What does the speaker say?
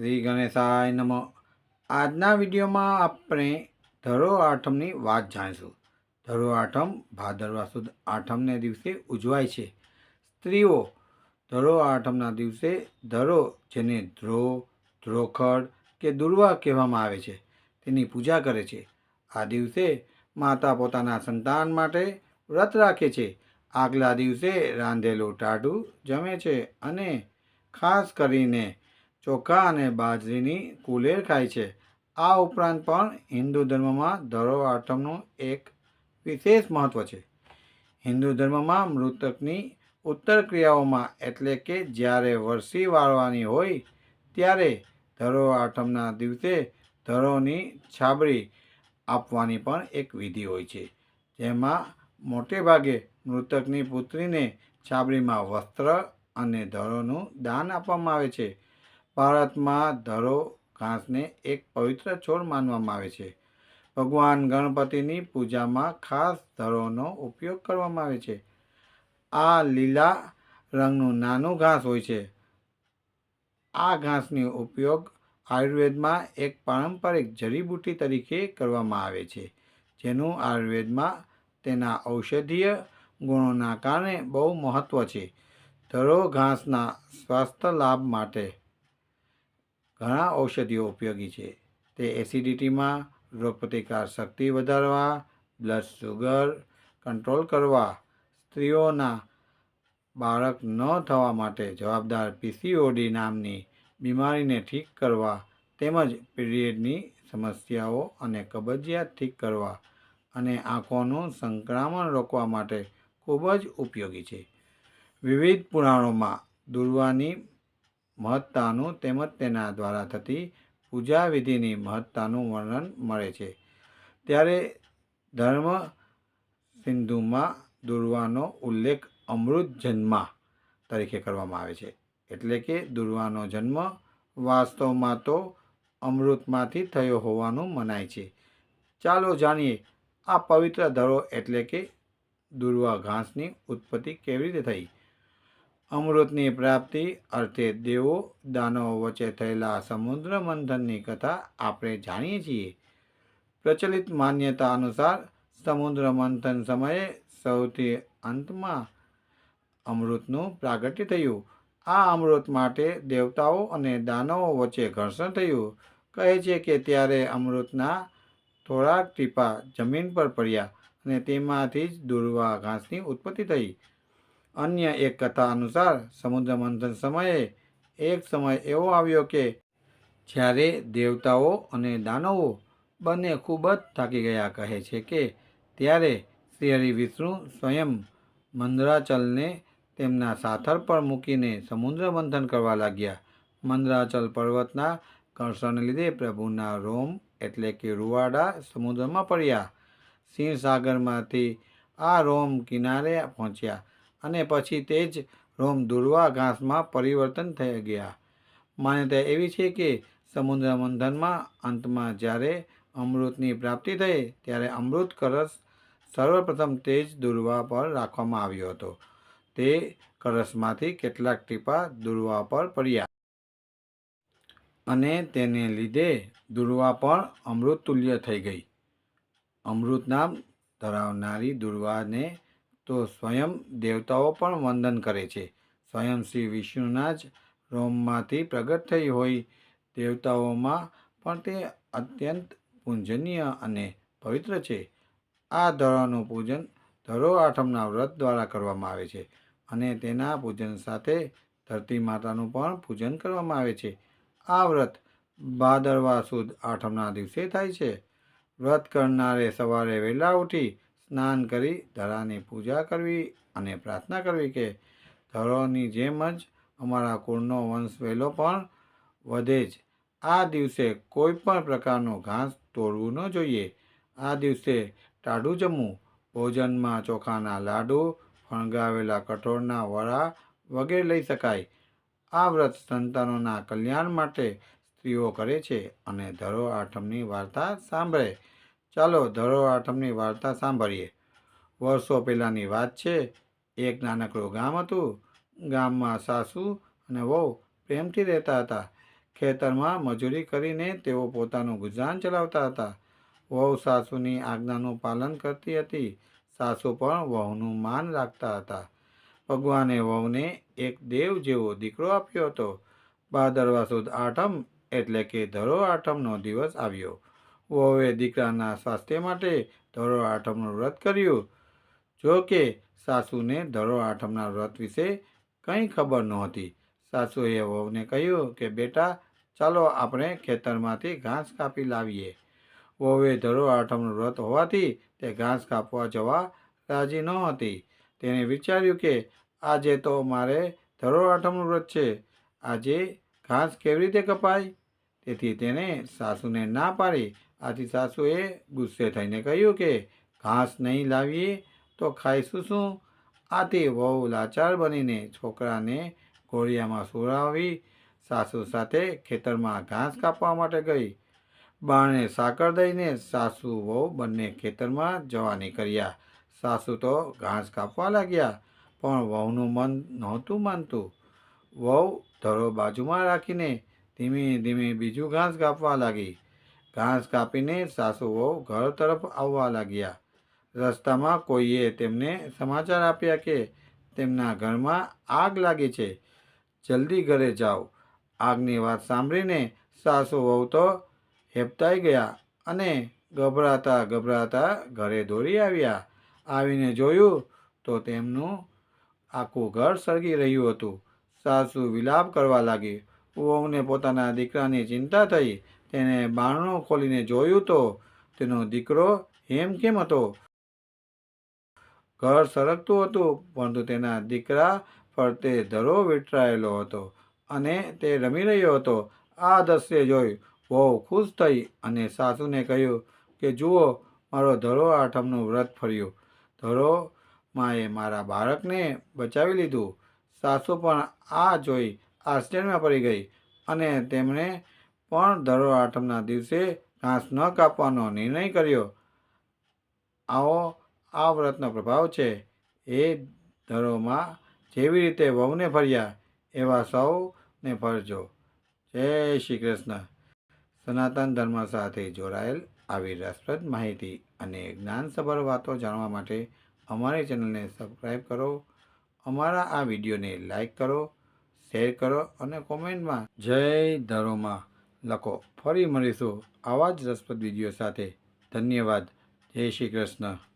શ્રી ગણેશાય નમઃ. આજના વિડીયોમાં આપણે ધરો આઠમની વાત જાણીશું. ધરો આઠમ ભાદરવા સુદ આઠમને દિવસે ઉજવાય છે. સ્ત્રીઓ ધરો આઠમના દિવસે ધરો, જેને ધ્રો, ધ્રોખડ કે દુર્વા કહેવામાં આવે છે, તેની પૂજા કરે છે. આ દિવસે માતા પોતાના સંતાન માટે વ્રત રાખે છે. આગલા દિવસે રાંધેલું ટાઢું જમે છે અને ખાસ કરીને ચોખા અને બાજરીની કુલેર ખાય છે. આ ઉપરાંત પણ હિન્દુ ધર્મમાં ધરો આઠમનું એક વિશેષ મહત્વ છે. હિન્દુ ધર્મમાં મૃતકની ઉત્તર ક્રિયાઓમાં, એટલે કે જ્યારે વરસી વાળવાની હોય ત્યારે ધરો આઠમના દિવસે ધરોની છાબડી આપવાની પણ એક વિધિ હોય છે, જેમાં મોટે ભાગે મૃતકની પુત્રીને છાબડીમાં વસ્ત્ર અને ધરોનું દાન આપવામાં આવે છે. ભારતમાં ધરો ઘાસને એક પવિત્ર છોડ માનવામાં આવે છે. ભગવાન ગણપતિની પૂજામાં ખાસ ધરોનો ઉપયોગ કરવામાં આવે છે. આ લીલા રંગનું નાનું ઘાસ હોય છે. આ ઘાસનો ઉપયોગ આયુર્વેદમાં એક પારંપરિક જડીબુટ્ટી તરીકે કરવામાં આવે છે, જેનું આયુર્વેદમાં તેના ઔષધીય ગુણોના કારણે બહુ મહત્વ છે. ધરો ઘાસના સ્વાસ્થ્ય લાભ માટે ઘણા ઔષધિઓ ઉપયોગી છે. તે એસિડિટીમાં, રોગપ્રતિકાર શક્તિ વધારવા, બ્લડ શુગર કંટ્રોલ કરવા, સ્ત્રીઓના બાળક ન થવા માટે જવાબદાર પીસીઓડી નામની બીમારીને ઠીક કરવા, તેમજ પીરિયડની સમસ્યાઓ અને કબજિયાત ઠીક કરવા અને આંખોનું સંક્રમણ રોકવા માટે ખૂબ જ ઉપયોગી છે. વિવિધ પુરાણોમાં દુર્વાની મહત્તાનું તેમજ તેના દ્વારા થતી પૂજા વિધિની મહત્તાનું વર્ણન મળે છે. ત્યારે ધર્મ સિંધુમાં દુર્વાનો ઉલ્લેખ અમૃત જન્મ તરીકે કરવામાં આવે છે. એટલે કે દુર્વાનો જન્મ વાસ્તવમાં તો અમૃતમાંથી થયો હોવાનું મનાય છે. ચાલો જાણીએ આ પવિત્ર ધરો એટલે કે દુર્વા ઘાસની ઉત્પત્તિ કેવી રીતે થઈ. અમૃતની પ્રાપ્તિ અર્થે દેવો દાનવો વચ્ચે થયેલા સમુદ્ર મંથનની કથા આપણે જાણીએ છીએ. પ્રચલિત માન્યતા અનુસાર સમુદ્ર મંથન સમયે સૌથી અંતમાં અમૃતનું પ્રાગટ્ય થયું. આ અમૃત માટે દેવતાઓ અને દાનવો વચ્ચે ઘર્ષણ થયું. કહે છે કે ત્યારે અમૃતના થોડાક ટીપા જમીન પર પડ્યા અને તેમાંથી જ દુર્વા ઘાસની ઉત્પત્તિ થઈ. અન્ય એક કથા અનુસાર સમુદ્ર મંથન સમયે એક સમય એવો આવ્યો કે જ્યારે દેવતાઓ અને દાનવો બંને ખૂબ જ થાકી ગયા. કહે છે કે ત્યારે શ્રી હરિ વિષ્ણુ સ્વયં મંદરાચલને તેમના સાથળ પર મૂકીને સમુદ્ર મંથન કરવા લાગ્યા. મંદરાચલ પર્વતના ઘર્ષણને લીધે પ્રભુના રોમ એટલે કે રૂવાડા સમુદ્રમાં પડ્યા. ક્ષીરસાગરમાંથી આ રોમ કિનારે પહોંચ્યા અને પછી તે જ રોમ દુર્વા ઘાસમાં પરિવર્તન થઈ ગયા. માન્યતા એવી છે કે સમુદ્ર મંથનમાં અંતમાં જ્યારે અમૃતની પ્રાપ્તિ થઈ ત્યારે અમૃત કળશ સર્વપ્રથમ તે જ દુર્વા પર રાખવામાં આવ્યો હતો. તે કળશમાંથી કેટલાક ટીપા દુર્વા પર પડ્યા અને તેને લીધે દુર્વા પણ અમૃત તુલ્ય થઈ ગઈ. અમૃત નામ ધરાવનારી દુર્વાને તો સ્વયં દેવતાઓ પણ વંદન કરે છે. સ્વયં શ્રી વિષ્ણુના જ રોમમાંથી પ્રગટ થઈ હોય. દેવતાઓમાં પણ તે અત્યંત પૂજનીય અને પવિત્ર છે. આ ધરોનું પૂજન ધરો આઠમના વ્રત દ્વારા કરવામાં આવે છે અને તેના પૂજન સાથે ધરતી માતાનું પણ પૂજન કરવામાં આવે છે. આ વ્રત ભાદરવા સુદ આઠમના દિવસે થાય છે. વ્રત કરનારે સવારે વહેલા ઉઠી સ્નાન કરી ધરાની પૂજા કરવી અને પ્રાર્થના કરવી કે ધરોની જેમ જ અમારા કુળનો વંશ વહેલો પણ વધે જ. આ દિવસે કોઈ પણ પ્રકારનું ઘાસ તોડવું ન જોઈએ. આ દિવસે ટાઢું જમવું, ભોજનમાં ચોખાના લાડુ, ફણગાવેલા કઠોળના વડા વગેરે લઈ શકાય. આ વ્રત સંતાનોના કલ્યાણ માટે સ્ત્રીઓ કરે છે અને ધરો આઠમની વાર્તા સાંભળે. ચાલો ધરો આઠમની વાર્તા સાંભળીએ. વર્ષો પહેલાંની વાત છે. એક નાનકડું ગામ હતું. ગામમાં સાસુ અને વહુ પ્રેમથી રહેતા હતા. ખેતરમાં મજૂરી કરીને તેઓ પોતાનું ગુજરાન ચલાવતા હતા. વહુ સાસુની આજ્ઞાનું પાલન કરતી હતી. સાસુ પણ વહુનું માન રાખતા હતા. ભગવાને વહુને એક દેવ જેવો દીકરો આપ્યો હતો. ભાદરવા સુદ આઠમ એટલે કે ધરો આઠમનો દિવસ આવ્યો. વહુએ દીકરાના સ્વાસ્થ્ય માટે ધરો આઠમનું વ્રત કર્યું. જો કે સાસુને ધરો આઠમના વ્રત વિશે કંઈ ખબર નહોતી. સાસુએ વહુને કહ્યું કે બેટા, ચાલો આપણે ખેતરમાંથી ઘાસ કાપી લાવીએ. વહુએ ધરો આઠમનું વ્રત હોવાથી તે ઘાસ કાપવા જવા રાજી નહોતી. તેણે વિચાર્યું કે આજે તો મારે ધરો આઠમનું વ્રત છે, આજે ઘાસ કેવી રીતે કપાય? તેથી તેણે સાસુને ના પાડી. આથી સાસુએ ગુસ્સે થઈને કહ્યું કે ઘાસ નહીં લાવીએ તો ખાઈશું શું? આથી વહુ લાચાર બનીને છોકરાને ઘોડિયામાં સુવડાવી સાસુ સાથે ખેતરમાં ઘાસ કાપવા માટે ગઈ. બારણે સાકર દઈને સાસુ વહુ બંને ખેતરમાં જવા નીકળ્યા. સાસુ તો ઘાસ કાપવા લાગ્યા, પણ વહુનું મન નહોતું માનતું. વહુ ધરો બાજુમાં રાખીને ધીમે ધીમે બીજું ઘાસ કાપવા લાગી. ઘાસ કાપીને સાસુ વહુ ઘર તરફ આવવા લાગ્યા. રસ્તામાં કોઈએ તેમને સમાચાર આપ્યા કે તેમના ઘરમાં આગ લાગી છે, જલ્દી ઘરે જાઓ. આગની વાત સાંભળીને સાસુ વહુ તો હેબતાઈ ગયા અને ગભરાતા ઘરે દોડી આવ્યા. આવીને જોયું તો તેમનું આખું ઘર સળગી રહ્યું હતું. સાસુ વિલાપ કરવા લાગી. વહુને પોતાના દીકરાની ચિંતા થઈ. તેણે બારણું ખોલીને જોયું તો તેનો દીકરો હેમખેમ હતો. ઘર સળગતું હતું, પરંતુ તેના દીકરા ફરતે ધરો વીંટળાયેલો હતો અને તે રમી રહ્યો હતો. આ દ્રશ્ય જોઈ વહુ ખુશ થઈ અને સાસુને કહ્યું કે જુઓ, મારો ધરો આઠમનું વ્રત ફર્યું. ધરો માએ મારા બાળકને બચાવી લીધું. સાસુ પણ આ જોઈ આશ્ચર્યમાં પડી ગઈ અને તેમણે પણ ધરો આઠમના દિવસે ઘાસ ન કાપવાનો નિર્ણય કર્યો. આવો આ વ્રતનો પ્રભાવ છે. એ ધરોમાં જેવી રીતે વહુને ફર્યા એવા સૌને ફરજો. જય શ્રી કૃષ્ણ. સનાતન ધર્મ સાથે જોડાયેલ આવી રસપ્રદ માહિતી અને જ્ઞાનસભર વાતો જાણવા માટે અમારી ચેનલને સબસ્ક્રાઈબ કરો. અમારા આ વિડીયોને લાઈક કરો, શેર કરો અને કોમેન્ટમાં જય ધરોમાં લખો. ફરી મળીશું આવા જ રસપ્રદ વિડીયો સાથે. ધન્યવાદ. જય શ્રી કૃષ્ણ.